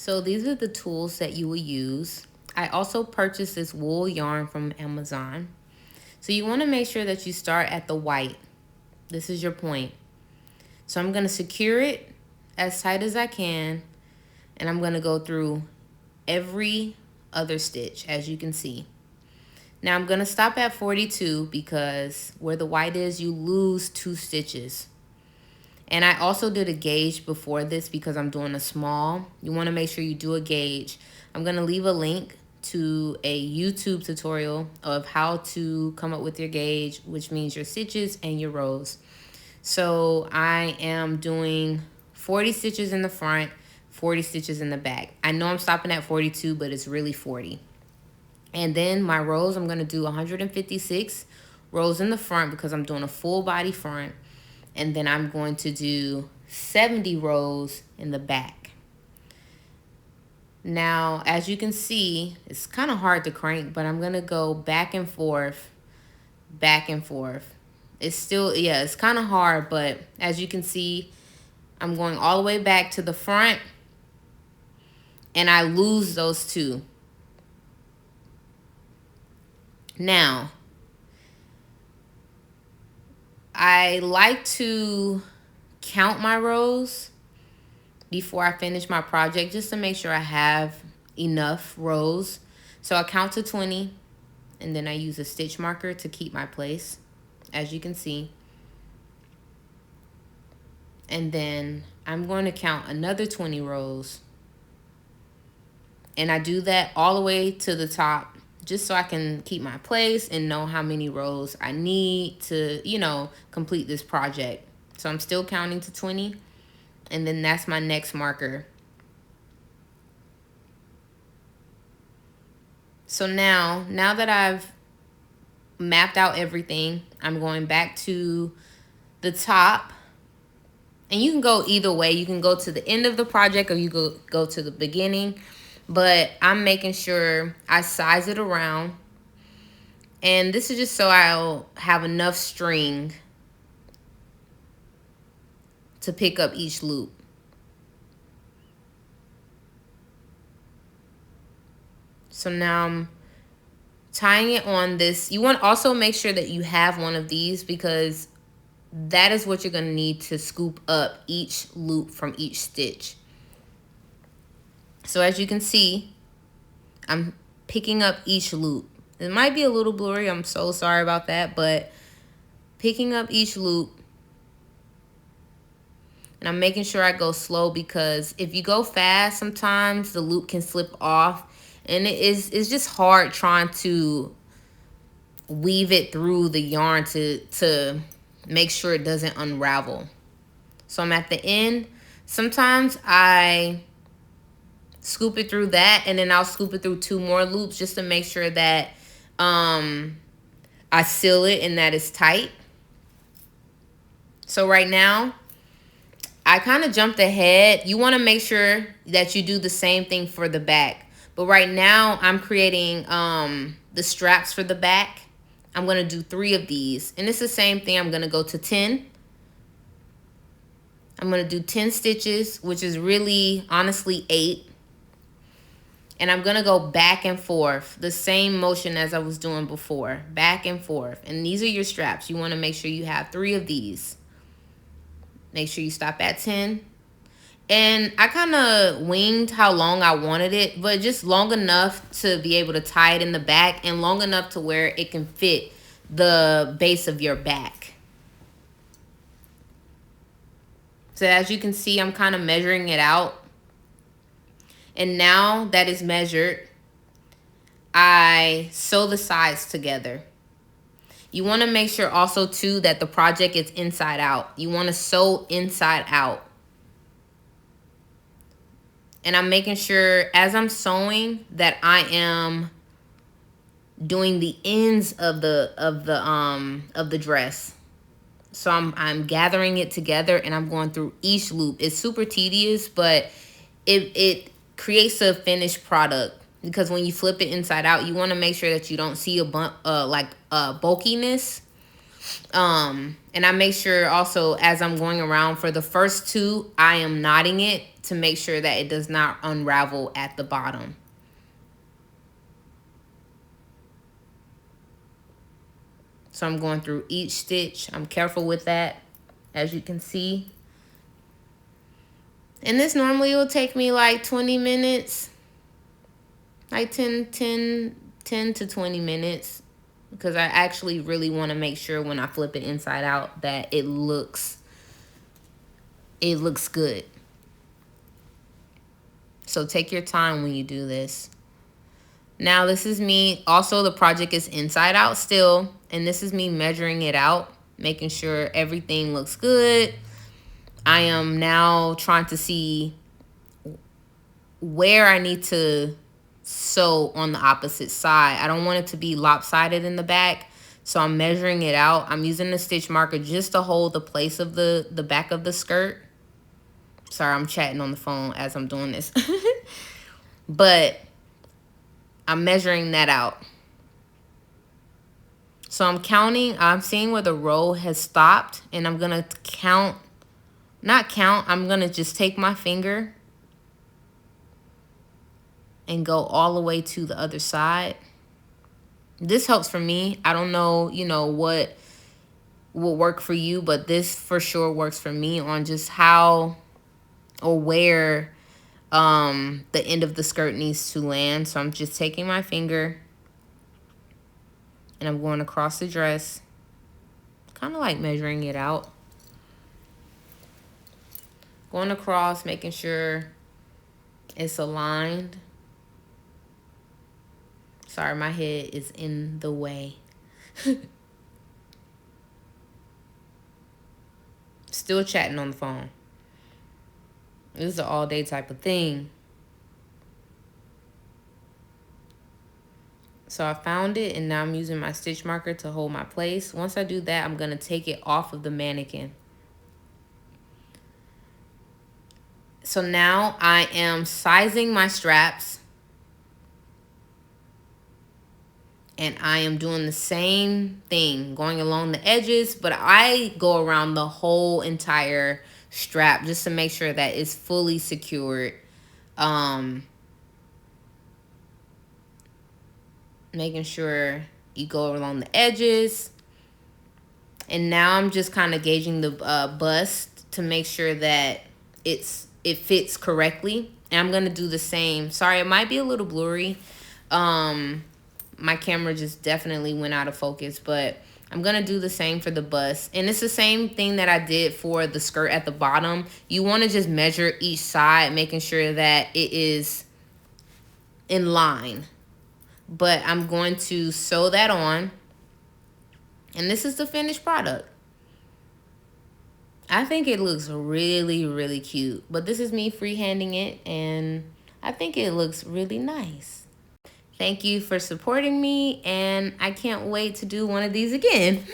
So these are the tools that you will use. I also purchased this wool yarn from Amazon. So you want to make sure that you start at the white. This is your point. So I'm going to secure it as tight as I can, and I'm going to go through every other stitch, as you can see. Now I'm going to stop at 42 because where the white is, you lose 2 stitches. And I also did a gauge before this because I'm doing a small. You want to make sure you do a gauge. I'm going to leave a link to a YouTube tutorial of how to come up with your gauge, which means your stitches and your rows. So I am doing 40 stitches in the front, 40 stitches in the back. I know I'm stopping at 42, but it's really 40. And then my rows, I'm going to do 156 rows in the front because I'm doing a full body front. And then I'm going to do 70 rows in the back. Now, as you can see, it's kind of hard to crank, but I'm going to go back and forth, back and forth. It's still, yeah, it's kind of hard, but as you can see, I'm going all the way back to the front, and I lose those 2. Now, I like to count my rows before I finish my project just to make sure I have enough rows. So I count to 20, and then I use a stitch marker to keep my place, as you can see. And then I'm going to count another 20 rows. And I do that all the way to the top just so I can keep my place and know how many rows I need to, you know, complete this project. So I'm still counting to 20, and then that's my next marker. So now that I've mapped out everything, I'm going back to the top. And you can go either way. You can go to the end of the project or you go to the beginning. But I'm making sure I size it around. And this is just so I'll have enough string to pick up each loop. So now I'm tying it on this. You want to also make sure that you have one of these because that is what you're going to need to scoop up each loop from each stitch. So as you can see, I'm picking up each loop. It might be a little blurry. I'm so sorry about that, but picking up each loop. And I'm making sure I go slow because if you go fast, sometimes the loop can slip off. And it's just hard trying to weave it through the yarn to make sure it doesn't unravel. So I'm at the end. Sometimes I scoop it through that, and then I'll scoop it through 2 more loops just to make sure that I seal it and that it's tight. So right now, I kind of jumped ahead. You want to make sure that you do the same thing for the back. But right now, I'm creating the straps for the back. I'm going to do 3 of these. And it's the same thing. I'm going to go to 10. I'm going to do 10 stitches, which is really, honestly, 8. And I'm going to go back and forth, the same motion as I was doing before, back and forth. And these are your straps. You want to make sure you have 3 of these. Make sure you stop at 10. And I kind of winged how long I wanted it, but just long enough to be able to tie it in the back and long enough to where it can fit the base of your back. So as you can see, I'm kind of measuring it out. And now that it's measured, I sew the sides together. You want to make sure also too that the project is inside out. You want to sew inside out. And I'm making sure as I'm sewing that I am doing the ends of the dress. So I'm gathering it together and I'm going through each loop. It's super tedious, but it creates a finished product because when you flip it inside out, you want to make sure that you don't see a bulkiness. And I make sure also as I'm going around for the first 2, I am knotting it to make sure that it does not unravel at the bottom. So I'm going through each stitch. I'm careful with that, as you can see. And this normally will take me like 20 minutes, like 10 to 20 minutes, because I actually really want to make sure when I flip it inside out that it looks good. So take your time when you do this. Now this is me. Also, the project is inside out still, and this is me measuring it out, making sure everything looks good. I am now trying to see where I need to sew on the opposite side. I don't want it to be lopsided in the back, so I'm measuring it out. I'm using the stitch marker just to hold the place of the back of the skirt. Sorry, I'm chatting on the phone as I'm doing this. But I'm measuring that out. So I'm counting. I'm seeing where the row has stopped, and I'm going to count. Not count. I'm going to just take my finger and go all the way to the other side. This helps for me. I don't know, what will work for you, but this for sure works for me on just how or where the end of the skirt needs to land. So I'm just taking my finger and I'm going across the dress, kind of like measuring it out. Going across, making sure it's aligned. Sorry, my head is in the way. Still chatting on the phone. This is an all-day type of thing. So I found it, and now I'm using my stitch marker to hold my place. Once I do that, I'm going to take it off of the mannequin. So now I am sizing my straps. And I am doing the same thing, going along the edges, but I go around the whole entire strap just to make sure that it's fully secured. Making sure you go along the edges. And now I'm just kind of gauging the bust to make sure that it fits correctly. And I'm going to do the same. Sorry, it might be a little blurry. My camera just definitely went out of focus, but I'm going to do the same for the bust. And it's the same thing that I did for the skirt at the bottom. You want to just measure each side, making sure that it is in line. But I'm going to sew that on. And this is the finished product. I think it looks really, really cute. But this is me freehanding it, and I think it looks really nice. Thank you for supporting me, and I can't wait to do one of these again.